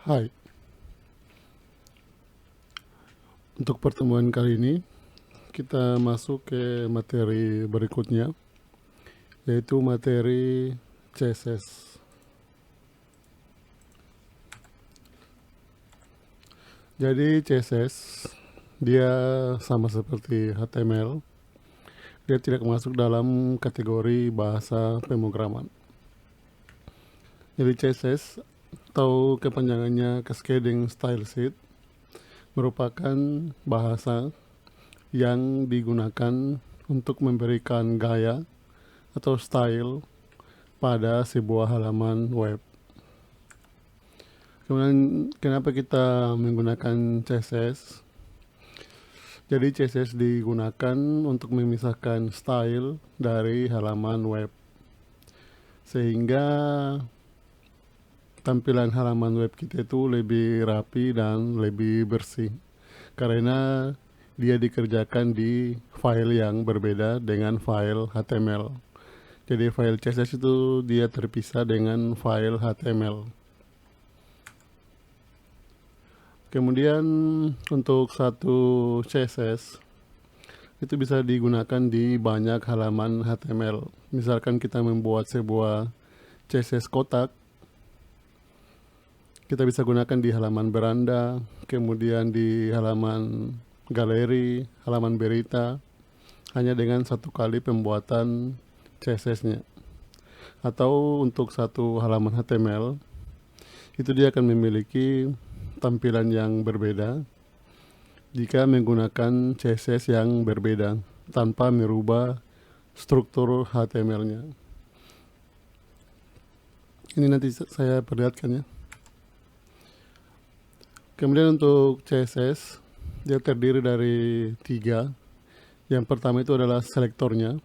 Hai, untuk pertemuan kali ini kita masuk ke materi berikutnya, yaitu materi CSS. Jadi CSS dia sama seperti HTML, dia tidak masuk dalam kategori bahasa pemrograman. Jadi CSS atau kepanjangannya Cascading Style Sheet merupakan bahasa yang digunakan untuk memberikan gaya atau style pada sebuah halaman web. Kemudian kenapa kita menggunakan CSS? Jadi CSS digunakan untuk memisahkan style dari halaman web, sehingga tampilan halaman web kita itu lebih rapi dan lebih bersih, karena dia dikerjakan di file yang berbeda dengan file HTML. Jadi file CSS itu dia terpisah dengan file HTML. Kemudian untuk satu CSS itu bisa digunakan di banyak halaman HTML. Misalkan kita membuat sebuah CSS kotak, kita bisa gunakan di halaman beranda, kemudian di halaman galeri, halaman berita, hanya dengan satu kali pembuatan CSS-nya. Atau untuk satu halaman HTML, itu dia akan memiliki tampilan yang berbeda jika menggunakan CSS yang berbeda tanpa merubah struktur HTML-nya. Ini nanti saya perlihatkan ya. Kemudian untuk CSS, dia terdiri dari 3. Yang pertama itu adalah selektornya,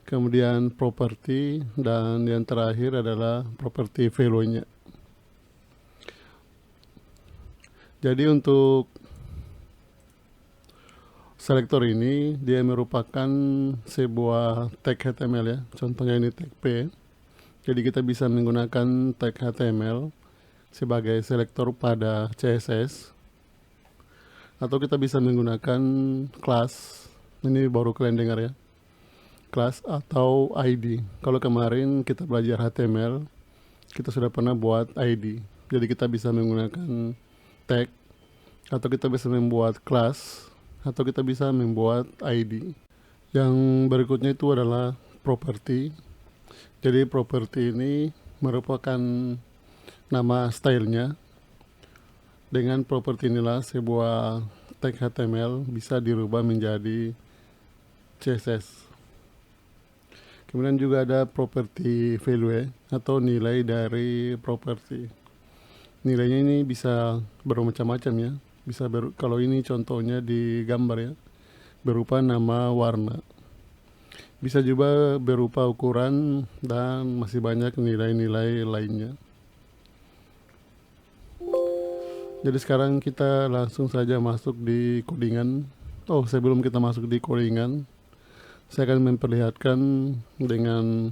kemudian properti, dan yang terakhir adalah properti value-nya. Jadi untuk selektor ini, dia merupakan sebuah tag HTML ya. Contohnya ini tag P. Jadi kita bisa menggunakan tag HTML sebagai selektor pada CSS, atau kita bisa menggunakan class. Ini baru kalian dengar ya, class atau ID. Kalau kemarin kita belajar HTML, kita sudah pernah buat ID. Jadi kita bisa menggunakan tag, atau kita bisa membuat class, atau kita bisa membuat ID. Yang berikutnya itu adalah property. Jadi property ini merupakan nama stylenya. Dengan properti inilah sebuah tag HTML bisa dirubah menjadi CSS. Kemudian juga ada property value atau nilai dari properti. Nilainya ini bisa bermacam-macam ya. Bisa kalau ini contohnya di gambar ya, berupa nama, warna. Bisa juga berupa ukuran, dan masih banyak nilai-nilai lainnya. Jadi sekarang kita langsung saja masuk di codingan. Sebelum kita masuk di codingan, saya akan memperlihatkan dengan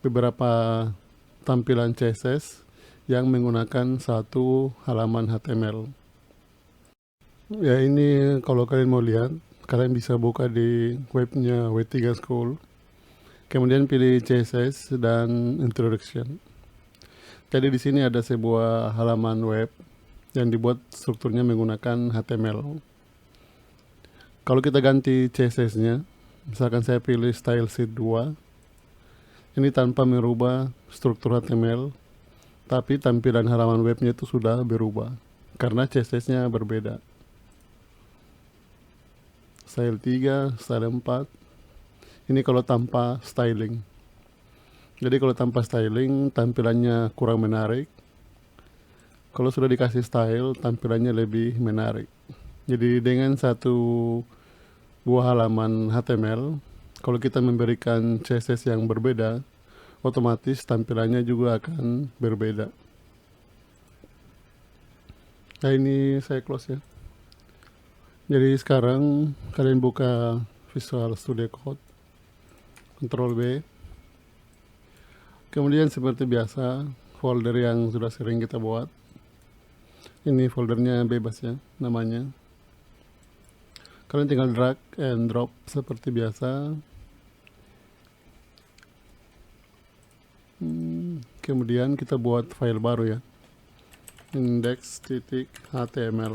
beberapa tampilan CSS yang menggunakan satu halaman HTML. Ya, ini kalau kalian mau lihat, kalian bisa buka di webnya W3 School. Kemudian pilih CSS dan Introduction. Jadi di sini ada sebuah halaman web yang dibuat strukturnya menggunakan HTML. Kalau kita ganti CSS-nya, misalkan saya pilih Style Sheet 2, ini tanpa merubah struktur HTML, tapi tampilan halaman webnya itu sudah berubah, karena CSS-nya berbeda. Style 3, Style 4, ini kalau tanpa styling. Jadi kalau tanpa styling, tampilannya kurang menarik. Kalau sudah dikasih style, tampilannya lebih menarik. Jadi dengan satu buah halaman HTML, kalau kita memberikan CSS yang berbeda, otomatis tampilannya juga akan berbeda. Nah, ini saya close ya. Jadi sekarang kalian buka Visual Studio Code, Ctrl B. Kemudian seperti biasa, folder yang sudah sering kita buat. Ini foldernya bebas ya namanya. Kalian tinggal drag and drop seperti biasa. Kemudian kita buat file baru ya, index.html,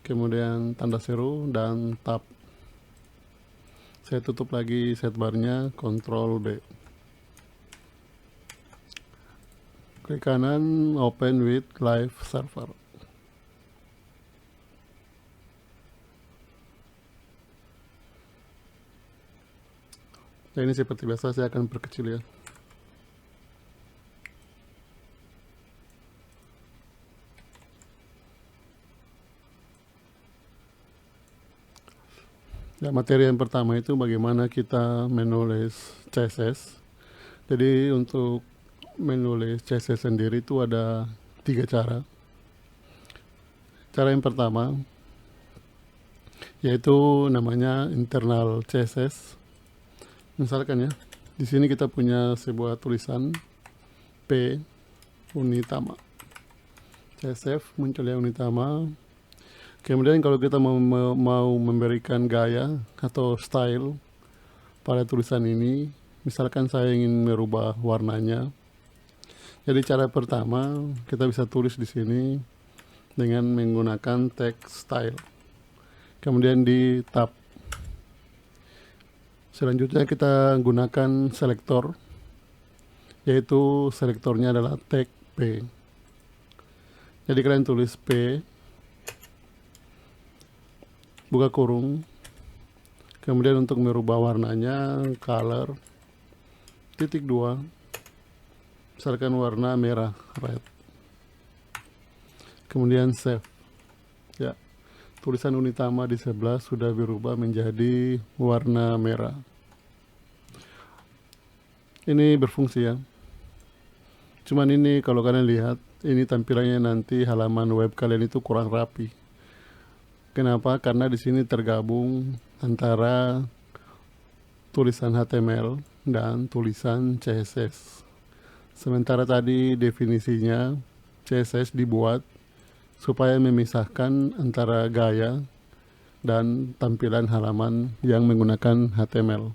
kemudian tanda seru dan tab. Saya tutup lagi sidebarnya, Ctrl B. Klik kanan, open with live server. Nah, ini seperti biasa saya akan perkecil ya. Ya, materi yang pertama itu bagaimana kita menulis CSS. Jadi untuk menulis CSS sendiri itu ada 3 cara. Cara yang pertama yaitu namanya internal CSS. Misalkan ya, di sini kita punya sebuah tulisan P Unitama. CSF muncul ya Unitama. Kemudian kalau kita mau memberikan gaya atau style pada tulisan ini, misalkan saya ingin merubah warnanya. Jadi cara pertama kita bisa tulis di sini dengan menggunakan text style. Kemudian di tab. Selanjutnya kita gunakan selektor, yaitu selektornya adalah tag P. Jadi kalian tulis P, buka kurung, kemudian untuk merubah warnanya color, titik 2, misalkan warna merah, red. Kemudian save. Ya, tulisan Unitama di sebelah sudah berubah menjadi warna merah. Ini berfungsi ya. Cuman ini kalau kalian lihat, ini tampilannya nanti halaman web kalian itu kurang rapi. Kenapa? Karena di sini tergabung antara tulisan HTML dan tulisan CSS. Sementara tadi definisinya CSS dibuat supaya memisahkan antara gaya dan tampilan halaman yang menggunakan HTML.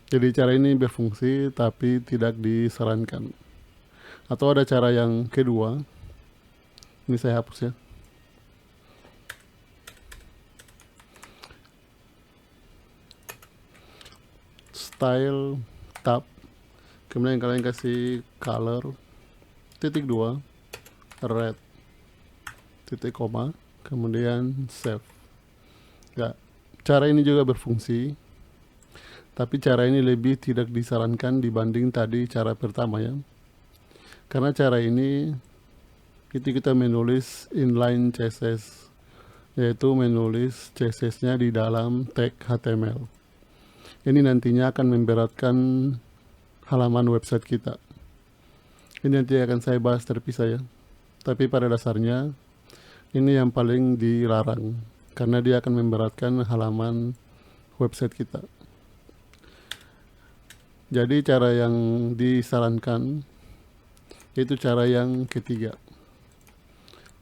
Jadi cara ini berfungsi tapi tidak disarankan. Atau ada cara yang kedua. Ini saya hapus ya. Style tab. Kemudian kalian kasih color titik 2 red titik koma, kemudian save. Ya, cara ini juga berfungsi, tapi cara ini lebih tidak disarankan dibanding tadi cara pertama ya. Karena cara ini kita menulis inline CSS, yaitu menulis CSS-nya di dalam tag HTML. Ini nantinya akan memberatkan halaman website kita. Ini nanti akan saya bahas terpisah ya. Tapi pada dasarnya ini yang paling dilarang karena dia akan memberatkan halaman website kita. Jadi cara yang disarankan yaitu cara yang ketiga.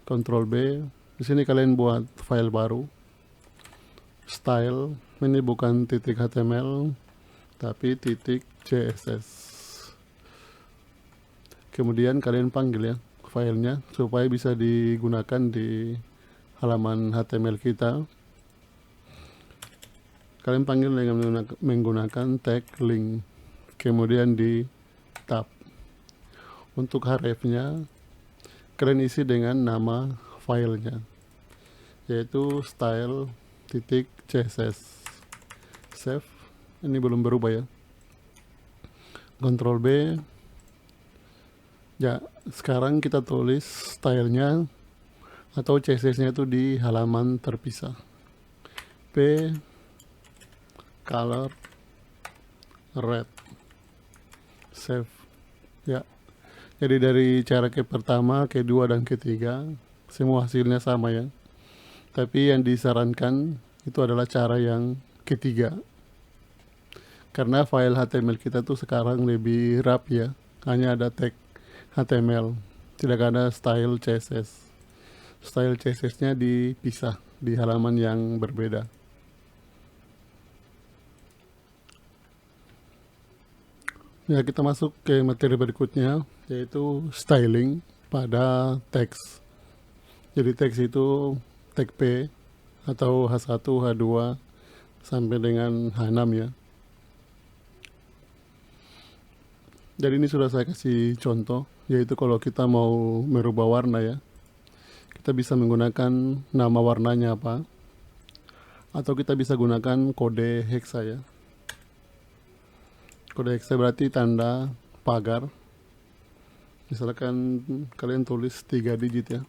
Ctrl B. Di sini kalian buat file baru. Style. Ini bukan titik HTML tapi titik CSS. Kemudian kalian panggil ya filenya supaya bisa digunakan di halaman HTML kita. Kalian panggil dengan menggunakan tag link, kemudian di tab. Untuk href-nya kalian isi dengan nama filenya, yaitu style.css. Save. Ini belum berubah ya. Ctrl B. Ya, sekarang kita tulis stylenya atau CSS-nya itu di halaman terpisah. P color red. Save. Ya. Jadi dari cara pertama, kedua dan ketiga semua hasilnya sama ya. Tapi yang disarankan itu adalah cara yang ketiga. Karena file HTML kita tuh sekarang lebih rapi ya. Hanya ada tag HTML. tidak ada style CSS. Style CSS-nya dipisah di halaman yang berbeda. Ya, kita masuk ke materi berikutnya, yaitu styling pada teks. Jadi teks itu tag P atau H1, H2 sampai dengan H6 ya. Jadi ini sudah saya kasih contoh, yaitu kalau kita mau merubah warna ya, kita bisa menggunakan nama warnanya apa, atau kita bisa gunakan kode hexa ya. Kode hexa berarti tanda pagar. Misalkan kalian tulis 3 digit ya,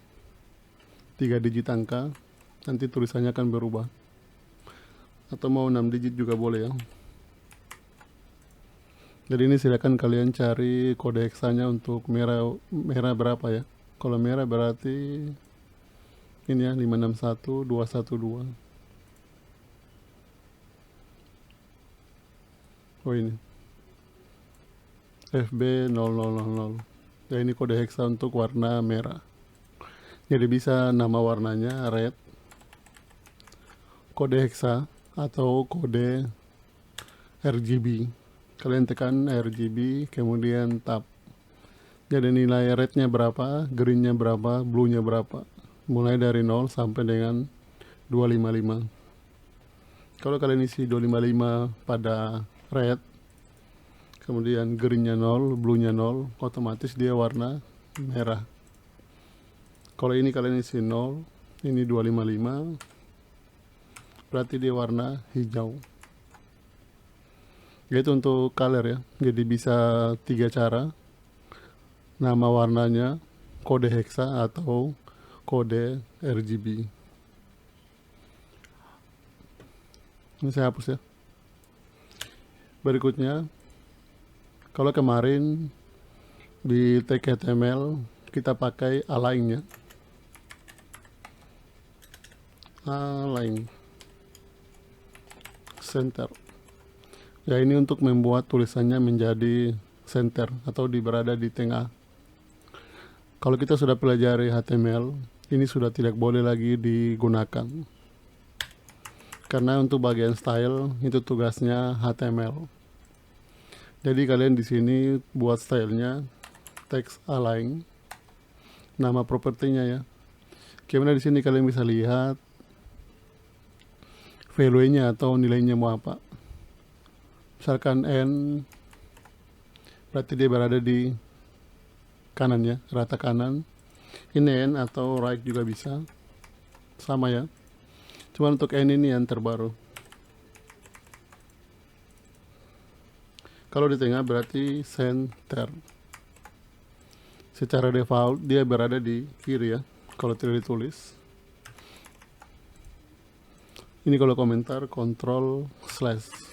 3 digit angka, nanti tulisannya akan berubah. Atau mau 6 digit juga boleh ya. Jadi ini silakan kalian cari kode heksanya untuk merah berapa ya. Kalau merah berarti ini ya, 561212. Oh ini FB0000. Ya, ini kode heksa untuk warna merah. Jadi bisa nama warnanya red, kode heksa atau kode RGB. Kalian tekan RGB kemudian tab. Jadi nilai rednya berapa, greennya berapa, bluenya berapa. Mulai dari 0 sampai dengan 255. Kalau kalian isi 255 pada red, kemudian greennya 0, bluenya 0, otomatis dia warna merah. Kalau ini kalian isi 0, ini 255, berarti dia warna hijau. Itu untuk color ya. Jadi bisa 3 cara. Nama warnanya, kode hexa atau kode RGB. Ini saya hapus ya. Berikutnya, kalau kemarin di tag HTML kita pakai align ya. Align center. Ya, ini untuk membuat tulisannya menjadi center atau berada di tengah. Kalau kita sudah pelajari HTML, ini sudah tidak boleh lagi digunakan. Karena untuk bagian style itu tugasnya HTML. Jadi kalian di sini buat stylenya text align, nama propertinya ya. Kemudian di sini kalian bisa lihat value-nya atau nilainya mau apa. Misalkan N, berarti dia berada di kanan ya, rata kanan. Ini N atau right juga bisa, sama ya. Cuma untuk N ini yang terbaru. Kalau di tengah berarti center. Secara default dia berada di kiri ya, kalau tidak ditulis. Ini kalau komentar control slash.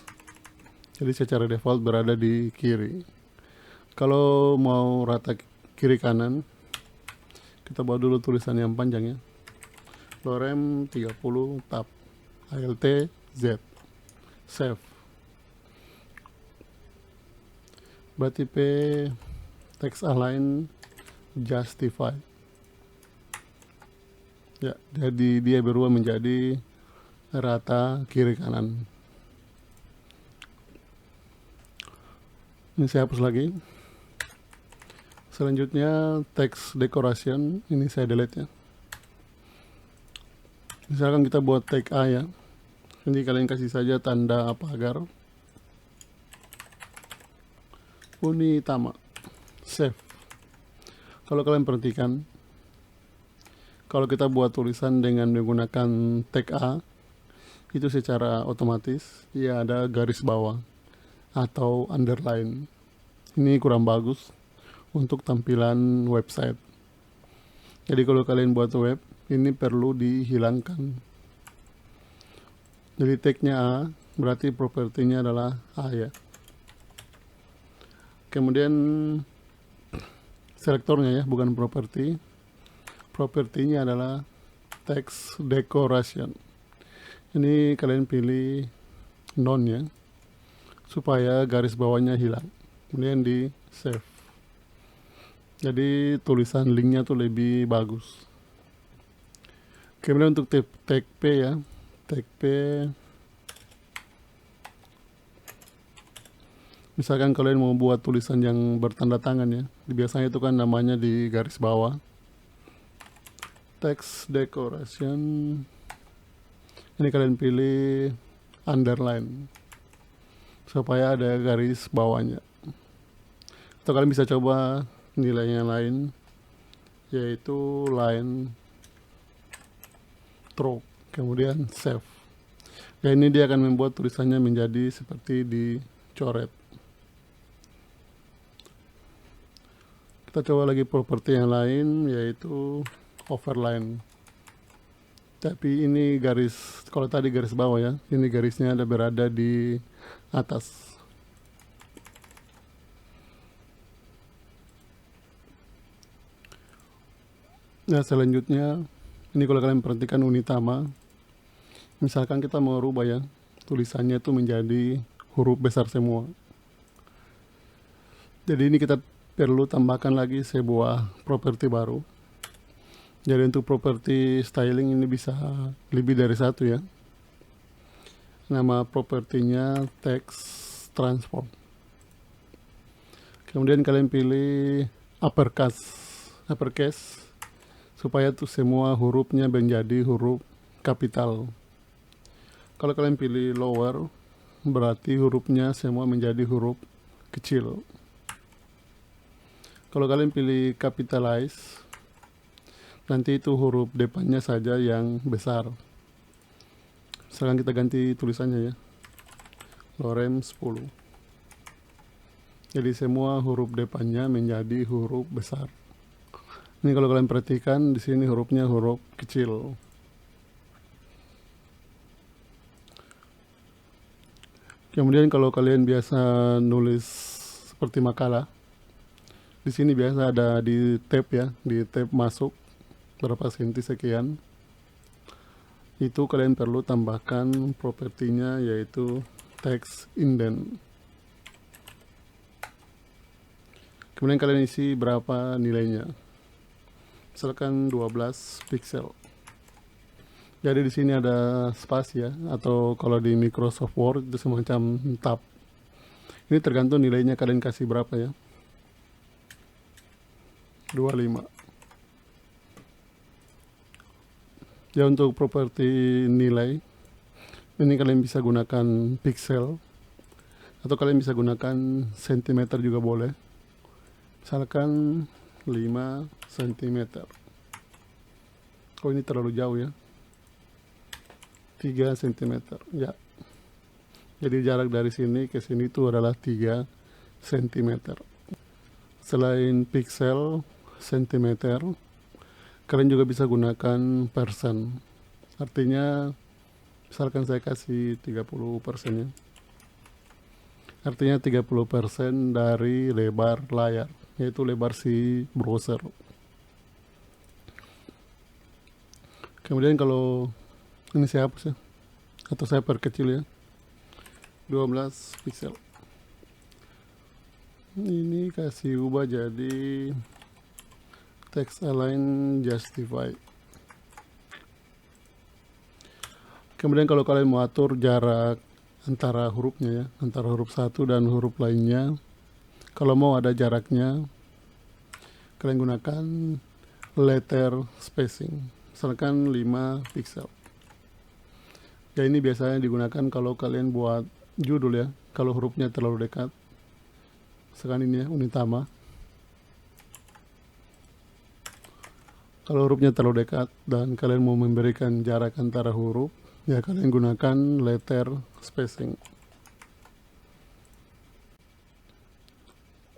Jadi secara default berada di kiri. Kalau mau rata kiri kanan, kita buat dulu tulisan yang panjang ya. Lorem 30 tab alt z save. Berarti P text align justify. Ya, jadi dia berubah menjadi rata kiri kanan. Ini saya hapus lagi. Selanjutnya text decoration, ini saya delete ya. Misalkan kita buat tag A ya. Ini kalian kasih saja tanda pagar. Unitama. Save. Kalau kalian perhatikan, kalau kita buat tulisan dengan menggunakan tag A, itu secara otomatis dia ada garis bawah atau underline. Ini kurang bagus untuk tampilan website. Jadi kalau kalian buat web, ini perlu dihilangkan. Jadi tagnya A, berarti propertinya adalah A ya. Kemudian selektornya ya, bukan properti. Propertinya adalah text decoration. Ini kalian pilih none ya, supaya garis bawahnya hilang. Kemudian di save. Jadi tulisan linknya tuh lebih bagus. Kemudian untuk tag P ya, tag P misalkan kalian mau buat tulisan yang bertanda tangan ya, biasanya itu kan namanya di garis bawah. Text decoration, ini kalian pilih underline supaya ada garis bawahnya. Atau kalian bisa coba nilainya lain, yaitu line stroke, kemudian save. Ya, ini dia akan membuat tulisannya menjadi seperti dicoret. Kita coba lagi properti yang lain, yaitu overline. Tapi ini garis, kalau tadi garis bawah ya, ini garisnya ada berada di atas. Nah, selanjutnya ini kalau kalian perhatikan unitama, misalkan kita mau rubah ya, tulisannya itu menjadi huruf besar semua. Jadi ini kita perlu tambahkan lagi sebuah properti baru. Jadi untuk properti styling ini bisa lebih dari satu ya. Nama propertinya text transform. Kemudian kalian pilih uppercase supaya tuh semua hurufnya menjadi huruf kapital. Kalau kalian pilih lower, berarti hurufnya semua menjadi huruf kecil. Kalau kalian pilih capitalize, nanti itu huruf depannya saja yang besar. Sekarang kita ganti tulisannya ya, lorem 10. Jadi semua huruf depannya menjadi huruf besar. Ini kalau kalian perhatikan di sini hurufnya huruf kecil. Kemudian kalau kalian biasa nulis seperti makalah, di sini biasa ada di tab ya, di tab masuk berapa senti sekian. Itu kalian perlu tambahkan propertinya yaitu text indent. Kemudian kalian isi berapa nilainya. Misalkan 12 pixel. Jadi di sini ada spasi ya, atau kalau di Microsoft Word itu semacam tab. Ini tergantung nilainya kalian kasih berapa ya. 25. Ya, untuk properti nilai ini kalian bisa gunakan pixel atau kalian bisa gunakan sentimeter juga boleh. Misalkan 5 cm. Oh, ini terlalu jauh ya. 3 cm ya. Jadi jarak dari sini ke sini itu adalah 3 cm. Selain pixel, sentimeter, kalian juga bisa gunakan persen. Artinya misalkan saya kasih 30% ya. Artinya 30% dari lebar layar, yaitu lebar si browser. Kemudian kalau ini saya hapus ya, atau saya perkecil ya, 12 pixel. Ini kasih ubah jadi text align justify. Kemudian kalau kalian mau atur jarak antara hurufnya ya, antara huruf satu dan huruf lainnya, kalau mau ada jaraknya, kalian gunakan letter spacing, misalkan 5 pixel. Ya, ini biasanya digunakan kalau kalian buat judul ya, kalau hurufnya terlalu dekat. Sekarang ini ya, unitama. Kalau hurufnya terlalu dekat dan kalian mau memberikan jarak antara huruf, ya kalian gunakan letter spacing.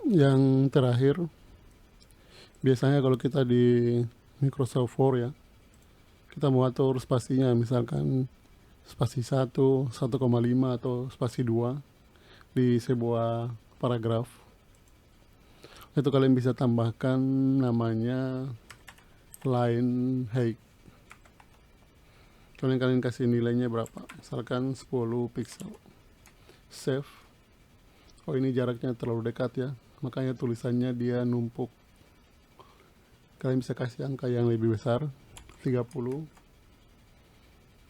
Yang terakhir, biasanya kalau kita di Microsoft Word ya, kita mau atur spasinya, misalkan spasi 1, 1,5 atau spasi 2 di sebuah paragraf. Itu kalian bisa tambahkan namanya line height. Kalian kasih nilainya berapa, misalkan 10 pixel. Save. Oh, ini jaraknya terlalu dekat ya, makanya tulisannya dia numpuk. kalian bisa kasih angka yang lebih besar, 30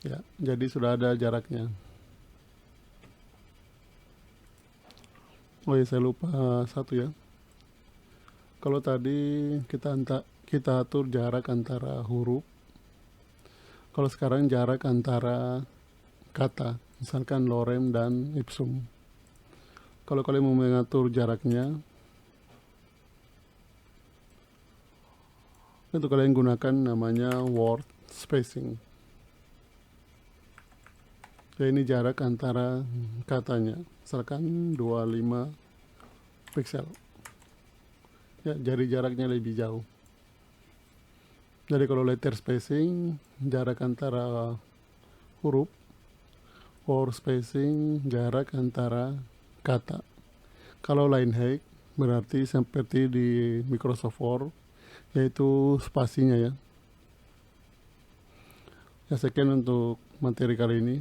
ya, jadi sudah ada jaraknya. Oh ya, saya lupa satu ya. Kalau tadi kita atur jarak antara huruf, kalau sekarang jarak antara kata, misalkan lorem dan ipsum. Kalau kalian mau mengatur jaraknya, itu kalian gunakan namanya word spacing. Ya, ini jarak antara katanya, misalkan 25 pixel. Ya, jadi jaraknya lebih jauh. Jadi kalau letter spacing, jarak antara huruf, word spacing, jarak antara kata. Kalau line height berarti seperti di Microsoft Word, yaitu spasinya ya. Ya, sekian untuk materi kali ini.